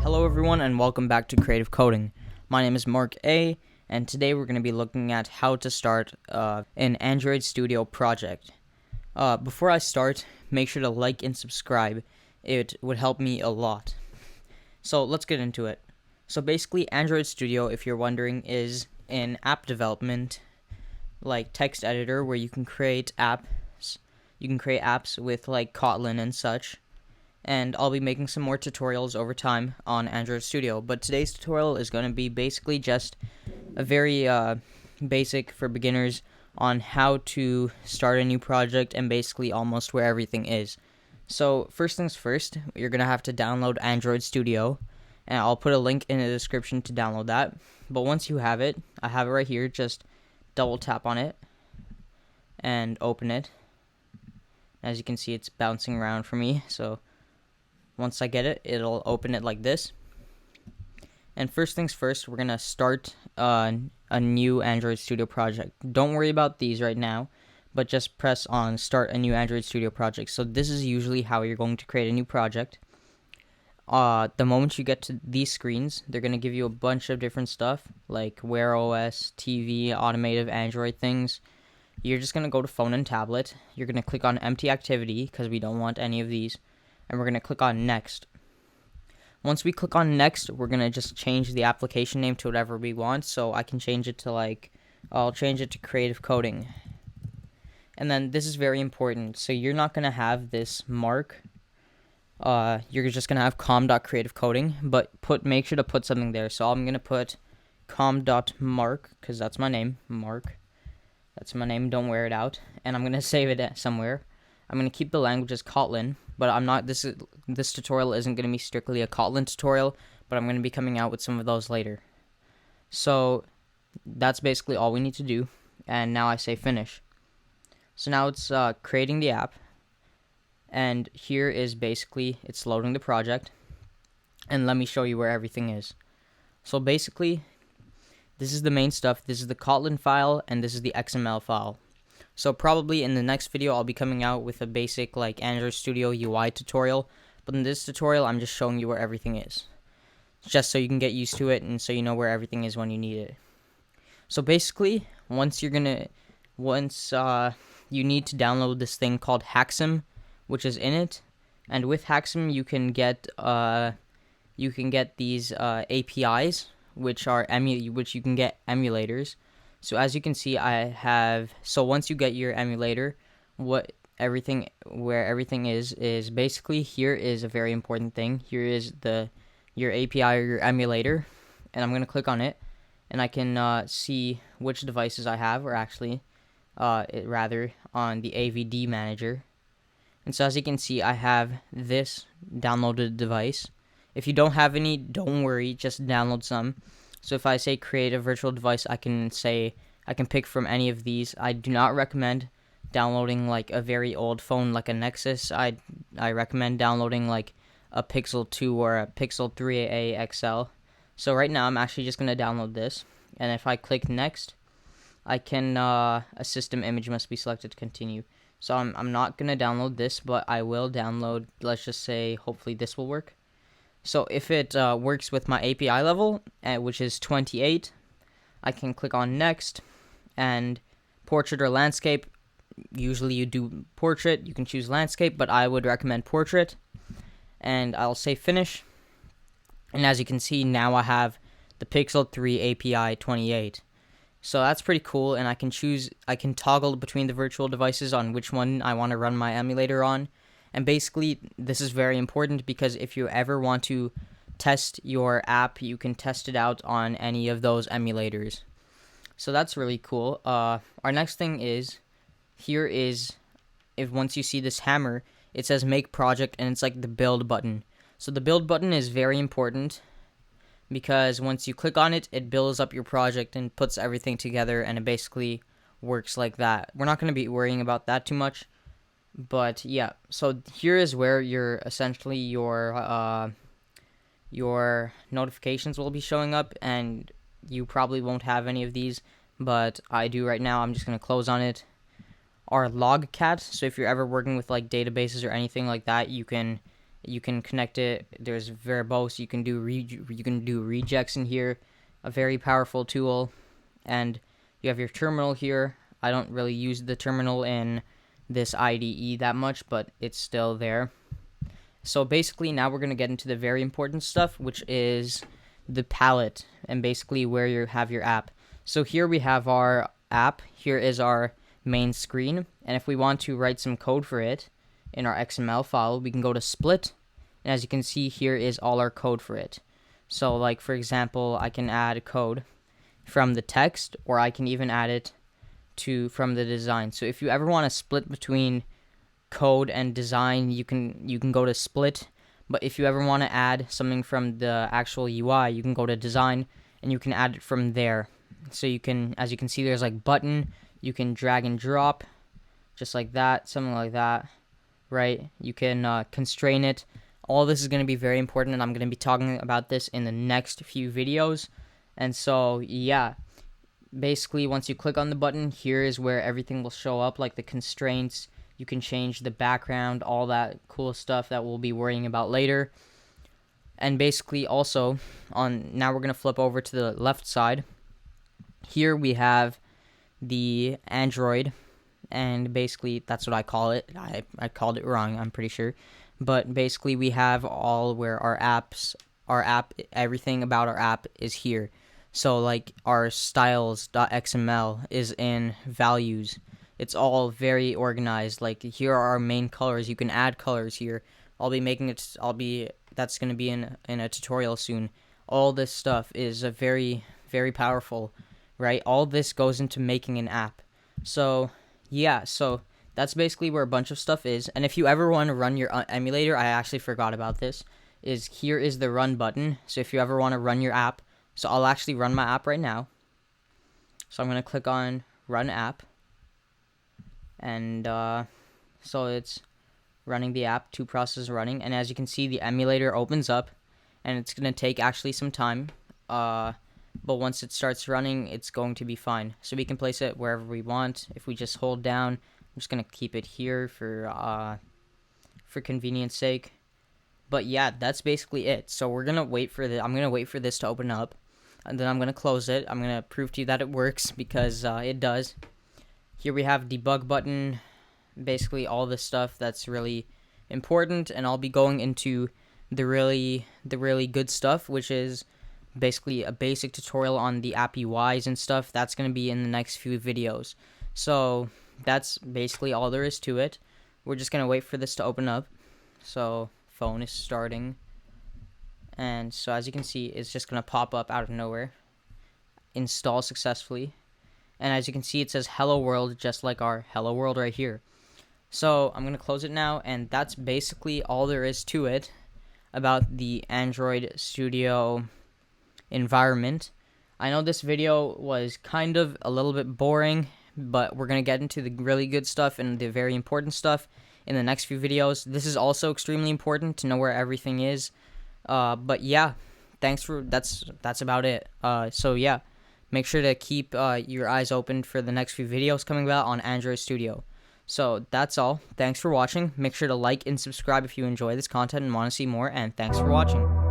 Hello everyone and welcome back to Creative Coding. My name is Mark A, and today we're going to be looking at how to start an Android Studio project. Before I start, make sure to like and subscribe. It would help me a lot. So let's get into it. So basically, Android Studio, if you're wondering, is an app development like text editor where you can create apps. You can create apps with like Kotlin and such. And I'll be making some more tutorials over time on Android Studio. But today's tutorial is going to be basically just a very basic for beginners on how to start a new project and basically almost where everything is. So first things first, you're going to have to download Android Studio, and I'll put a link in the description to download that. But once you have it, I have it right here, just double tap on it and open it. As you can see, it's bouncing around for me, so once I get it, it'll open it like this. And first things first, we're going to start a new Android Studio project. Don't worry about these right now, but just press on Start a New Android Studio Project. So this is usually how you're going to create a new project. The moment you get to these screens, they're going to give you a bunch of different stuff, like Wear OS, TV, automotive, Android things. You're just going to go to Phone and Tablet. You're going to click on Empty Activity, because we don't want any of these. And we're going to click on Next. Once we click on Next, we're going to just change the application name to whatever we want. So I can change it to I'll change it to Creative Coding. And then this is very important. So you're not going to have this mark. You're just going to have com.creativecoding, but make sure to put something there. So I'm going to put com.mark, because that's my name, Mark. That's my name, don't wear it out. And I'm going to save it somewhere. I'm going to keep the language as Kotlin, but I'm not. This tutorial isn't going to be strictly a Kotlin tutorial, but I'm going to be coming out with some of those later. So that's basically all we need to do, and now I say finish. So now it's creating the app, and here is basically it's loading the project, and let me show you where everything is. So basically, this is the main stuff. This is the Kotlin file, and this is the XML file. So probably in the next video, I'll be coming out with a basic Android Studio UI tutorial. But in this tutorial, I'm just showing you where everything is, just so you can get used to it and so you know where everything is when you need it. So basically, once you need to download this thing called Haxim, which is in it, and with Haxim you can get these APIs, which you can get emulators. So as you can see, once you get your emulator, where everything is basically, here is a very important thing. Here is your API or your emulator, and I'm going to click on it, and I can see which devices I have, or actually, on the Avd Manager. And so as you can see, I have this downloaded device. If you don't have any, don't worry, just download some. So if I say create a virtual device, I can pick from any of these. I do not recommend downloading a very old phone like a Nexus. I recommend downloading a Pixel 2 or a Pixel 3a XL. So right now I'm actually just going to download this. And if I click next, I can, a system image must be selected to continue. So I'm not going to download this, but I will download, let's just say, hopefully this will work. So if it works with my API level, which is 28, I can click on Next, and portrait or landscape. Usually you do portrait, you can choose landscape, but I would recommend portrait. And I'll say finish. And as you can see, now I have the Pixel 3 API 28. So that's pretty cool, and I can toggle between the virtual devices on which one I want to run my emulator on. And basically, this is very important because if you ever want to test your app, you can test it out on any of those emulators. So that's really cool. Our next thing is, once you see this hammer, it says make project, and it's like the build button. So the build button is very important because once you click on it, it builds up your project and puts everything together, and it basically works like that. We're not going to be worrying about that too much. But yeah, so here is where your notifications will be showing up, and you probably won't have any of these, but I do right now. I'm just going to close on it. Our logcat, so if you're ever working with databases or anything like that, you can You can connect it. There's verbose. You can do rejects in here. A very powerful tool. And you have your terminal here. I don't really use the terminal in this IDE that much, but it's still there. So basically now we're going to get into the very important stuff, which is the palette and basically where you have your app. So here we have our app. Here is our main screen. And if we want to write some code for it in our XML file, we can go to split. And as you can see, here is all our code for it. So like, for example, I can add code from the text, or I can even add it from the design. So if you ever want to split between code and design, you can go to split. But if you ever want to add something from the actual UI, you can go to design and you can add it from there. So you can, as you can see, there's like button. You can drag and drop just like that, something like that, right? You can constrain it. All this is going to be very important, and I'm going to be talking about this in the next few videos. And so, yeah, basically once you click on the button, here is where everything will show up, like the constraints. You can change the background, all that cool stuff that we'll be worrying about later. And basically also, now we're going to flip over to the left side. Here we have the Android, and basically that's what I call it. I called it wrong, I'm pretty sure. But basically we have all where our app, everything about our app is here. So like our styles.xml is in values. It's all very organized. Like here are our main colors. You can add colors here. That's going to be in a tutorial soon. All this stuff is a very, very powerful, right? All this goes into making an app. So yeah, so that's basically where a bunch of stuff is. And if you ever want to run your emulator, I actually forgot about this, here is the run button. So if you ever want to run your app, so I'll actually run my app right now. So I'm going to click on run app. And so it's running the app, two processes running. And as you can see, the emulator opens up, and it's going to take actually some time. But once it starts running, it's going to be fine. So we can place it wherever we want. If we just hold down, I'm just going to keep it here for convenience sake. But yeah, that's basically it. So we're going to wait for I'm going to wait for this to open up, and then I'm going to close it. I'm going to prove to you that it works, because it does. Here we have debug button, basically all this stuff that's really important, and I'll be going into the really good stuff, which is basically a basic tutorial on the app UIs and stuff. That's going to be in the next few videos. So that's basically all there is to it. We're just going to wait for this to open up. So phone is starting, and so as you can see, it's just going to pop up out of nowhere. Install successfully. And as you can see, it says hello world, just like our hello world right here. So I'm going to close it now, and that's basically all there is to it about the Android Studio environment. I know this video was kind of a little bit boring, but we're going to get into the really good stuff and the very important stuff in the next few videos. This is also extremely important to know where everything is. But yeah, that's about it. So yeah, make sure to keep your eyes open for the next few videos coming out on Android Studio. So that's all. Thanks for watching. Make sure to like and subscribe if you enjoy this content and want to see more, and thanks for watching.